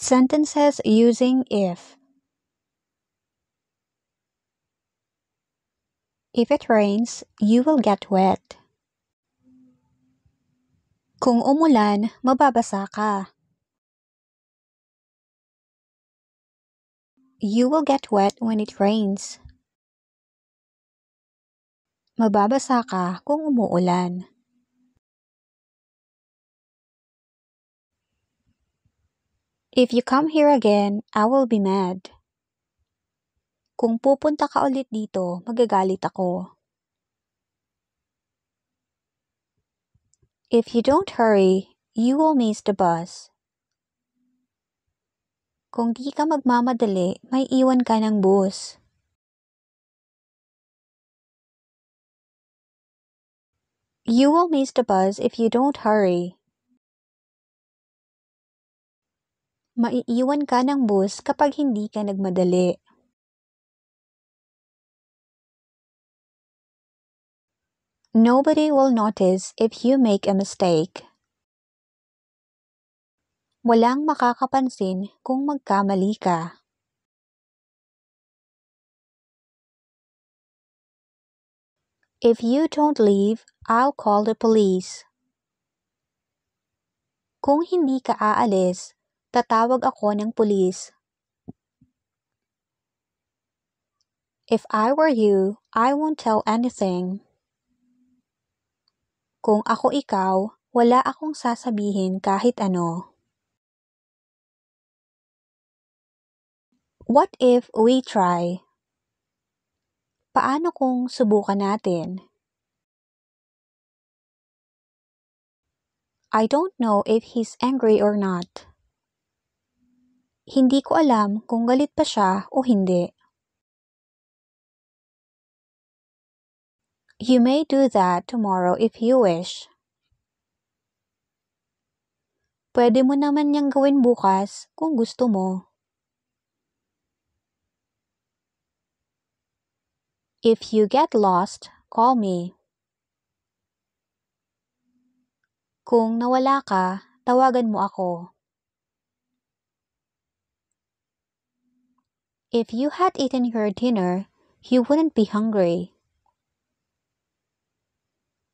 Sentences using if. If it rains, you will get wet. Kung umulan, mababasa ka. You will get wet when it rains. Mababasa ka kung umuulan. If you come here again, I will be mad. Kung pupunta ka ulit dito, magagalit ako. If you don't hurry, you will miss the bus. Kung di ka magmamadali, may iwan ka ng bus. You will miss the bus if you don't hurry. Maiiwan ka ng bus kapag hindi ka nagmadali. Nobody will notice if you make a mistake. Walang makakapansin kung magkamali ka. If you don't leave, I'll call the police. Kung hindi ka aalis, tatawag ako ng pulis. If I were you, I won't tell anything. Kung ako ikaw, wala akong sasabihin kahit ano. What if we try? Paano kung subukan natin? I don't know if he's angry or not. Hindi ko alam kung galit pa siya o hindi. You may do that tomorrow if you wish. Pwede mo naman niyang gawin bukas kung gusto mo. If you get lost, call me. Kung nawala ka, tawagan mo ako. If you had eaten your dinner, you wouldn't be hungry.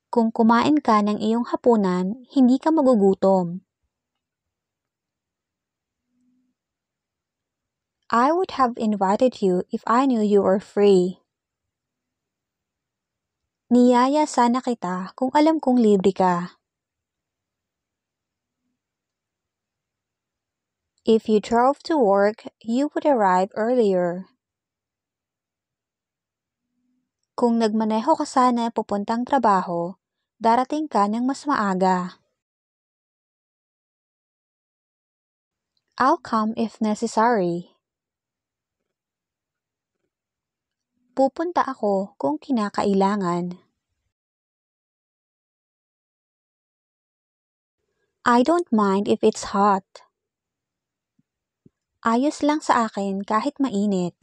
Kung kumain ka ng iyong hapunan, hindi ka magugutom. I would have invited you if I knew you were free. Niyaya sana kita kung alam kong libre ka. If you drove to work, you would arrive earlier. Kung nagmaneho ka sana pupuntang trabaho, darating ka ng mas maaga. I'll come if necessary. Pupunta ako kung kinakailangan. I don't mind if it's hot. Ayos lang sa akin kahit mainit.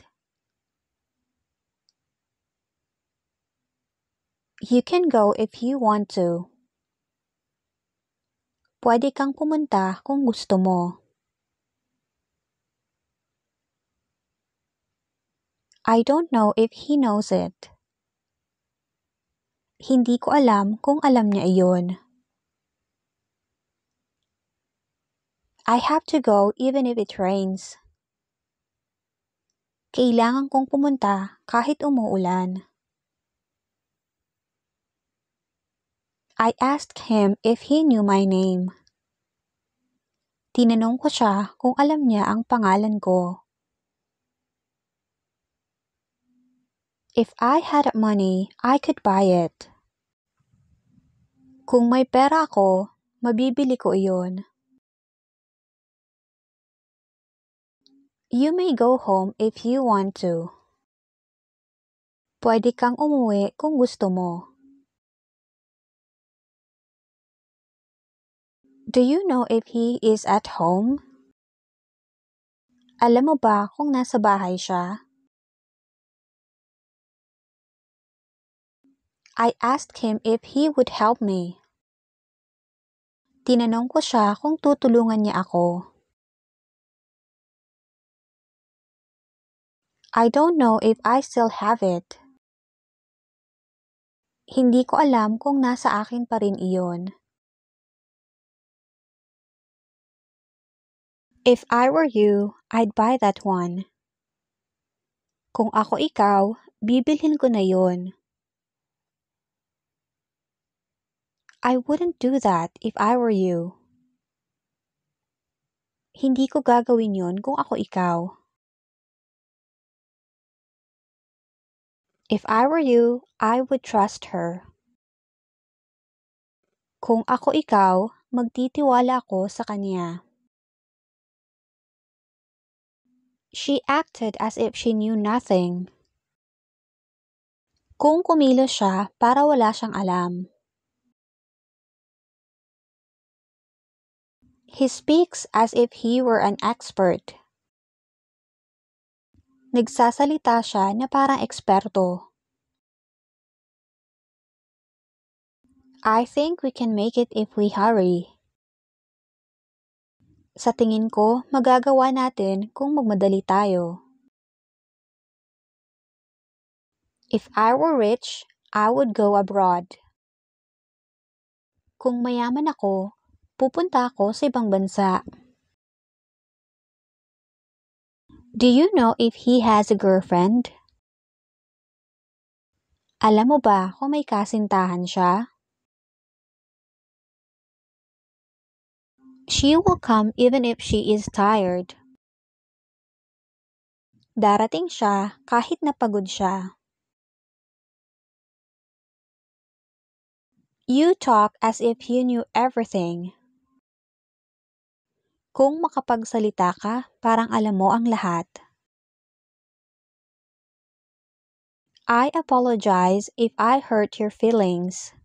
You can go if you want to. Pwede kang pumunta kung gusto mo. I don't know if he knows it. Hindi ko alam kung alam niya iyon. I have to go even if it rains. Kailangan kong pumunta kahit umuulan. I asked him if he knew my name. Tinanong ko siya kung alam niya ang pangalan ko. If I had money, I could buy it. Kung may pera ako, mabibili ko iyon. You may go home if you want to. Pwede kang umuwi kung gusto mo. Do you know if he is at home? Alam mo ba kung nasa bahay siya? I asked him if he would help me. Tinanong ko siya kung tutulungan niya ako. I don't know if I still have it. Hindi ko alam kung nasa akin pa rin iyon. If I were you, I'd buy that one. Kung ako ikaw, bibilhin ko na yon. I wouldn't do that if I were you. Hindi ko gagawin yon kung ako ikaw. If I were you, I would trust her. Kung ako ikaw, magtitiwala ako sa kanya. She acted as if she knew nothing. Kung kumilos siya para wala siyang alam. He speaks as if he were an expert. Nagsasalita siya na parang eksperto. I think we can make it if we hurry. Sa tingin ko, magagawa natin kung magmadali tayo. If I were rich, I would go abroad. Kung mayaman ako, pupunta ako sa ibang bansa. Do you know if he has a girlfriend? Alam mo ba kung may kasintahan siya? She will come even if she is tired. Darating siya kahit napagod siya. You talk as if you knew everything. Kung makapagsalita ka, parang alam mo ang lahat. I apologize if I hurt your feelings.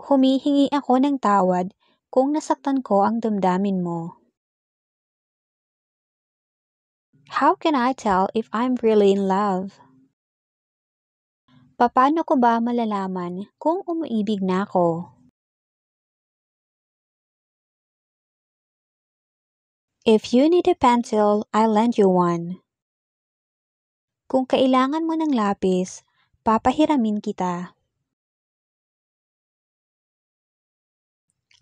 Humihingi ako ng tawad kung nasaktan ko ang damdamin mo. How can I tell if I'm really in love? Paano ko ba malalaman kung umiibig na ako? If you need a pencil, I'll lend you one. Kung kailangan mo ng lapis, papahiramin kita.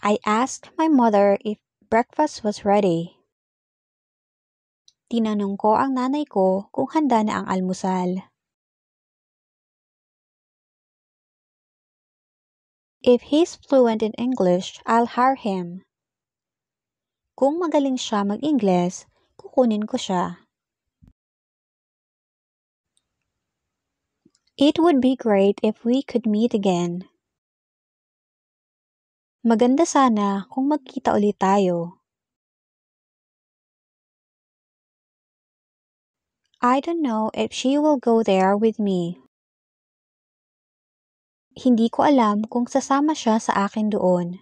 I asked my mother if breakfast was ready. Tinanong ko ang nanay ko kung handa na ang almusal. If he's fluent in English, I'll hire him. Kung magaling siya mag-Ingles, kukunin ko siya. It would be great if we could meet again. Maganda sana kung magkita ulit tayo. I don't know if she will go there with me. Hindi ko alam kung sasama siya sa akin doon.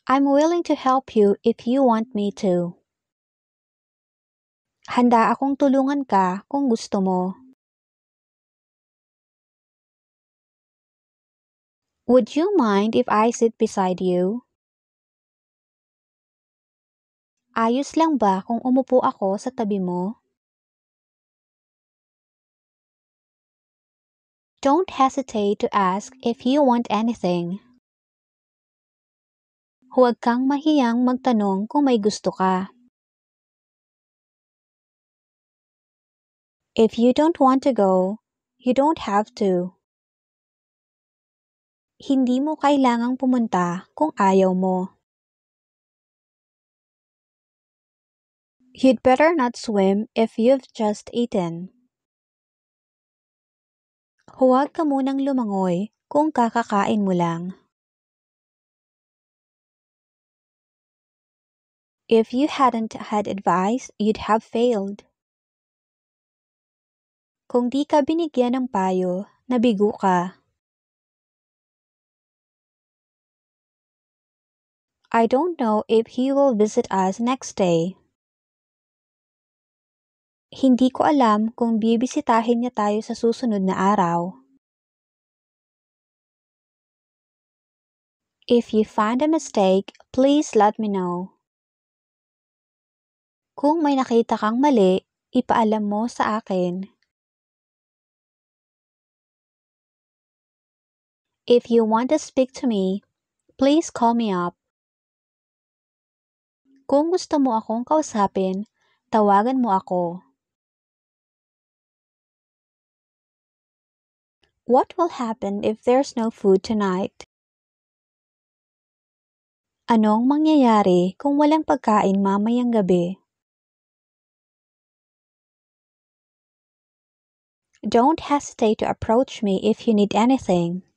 I'm willing to help you if you want me to. Handa akong tulungan ka kung gusto mo. Would you mind if I sit beside you? Ayos lang ba kung umupo ako sa tabi mo? Don't hesitate to ask if you want anything. Huwag kang mahiyang magtanong kung may gusto ka. If you don't want to go, you don't have to. Hindi mo kailangang pumunta kung ayaw mo. You'd better not swim if you've just eaten. Huwag ka munang lumangoy kung kakakain mo lang. If you hadn't had advice, you'd have failed. Kung di ka binigyan ng payo, nabigo ka. I don't know if he will visit us next day. Hindi ko alam kung bibisitahin niya tayo sa susunod na araw. If you find a mistake, please let me know. Kung may nakita kang mali, ipaalam mo sa akin. If you want to speak to me, please call me up. Kung gusto mo akong kausapin, tawagan mo ako. What will happen if there's no food tonight? Anong mangyayari kung walang pagkain mamayang gabi? Don't hesitate to approach me if you need anything.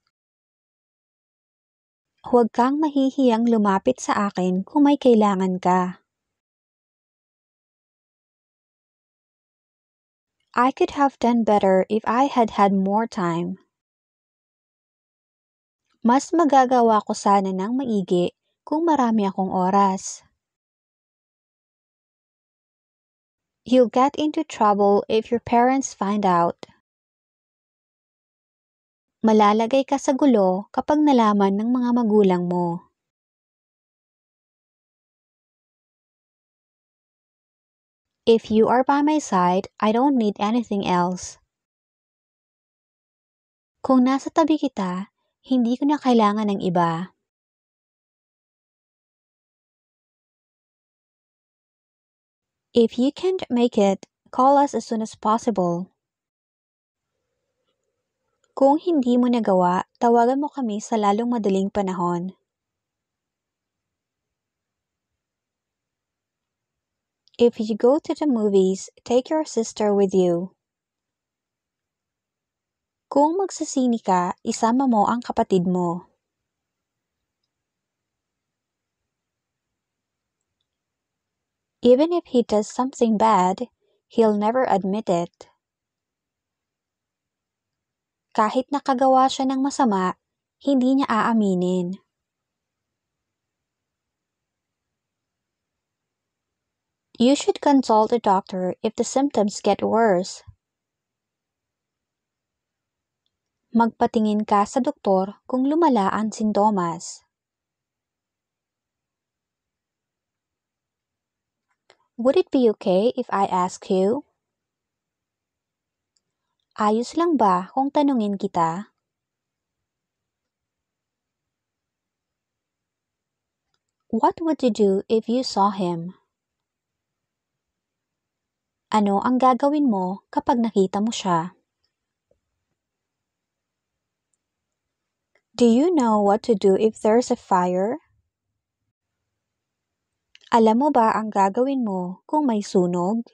Huwag kang mahihiyang lumapit sa akin kung may kailangan ka. I could have done better if I had had more time. Mas magagawa ko sana ng maigi kung marami akong oras. You'll get into trouble if your parents find out. Malalagay ka sa gulo kapag nalaman ng mga magulang mo. If you are by my side, I don't need anything else. Kung nasa tabi kita, hindi ko na kailangan ng iba. If you can't make it, call us as soon as possible. Kung hindi mo nagawa, tawagan mo kami sa lalong madaling panahon. If you go to the movies, take your sister with you. Kung magsasini ka, isama mo ang kapatid mo. Even if he does something bad, he'll never admit it. Kahit nakagawa siya ng masama, hindi niya aaminin. You should consult a doctor if the symptoms get worse. Magpatingin ka sa doktor kung lumala ang sintomas. Would it be okay if I ask you? Ayos lang ba kung tanungin kita? What would you do if you saw him? Ano ang gagawin mo kapag nakita mo siya? Do you know what to do if there's a fire? Alam mo ba ang gagawin mo kung may sunog?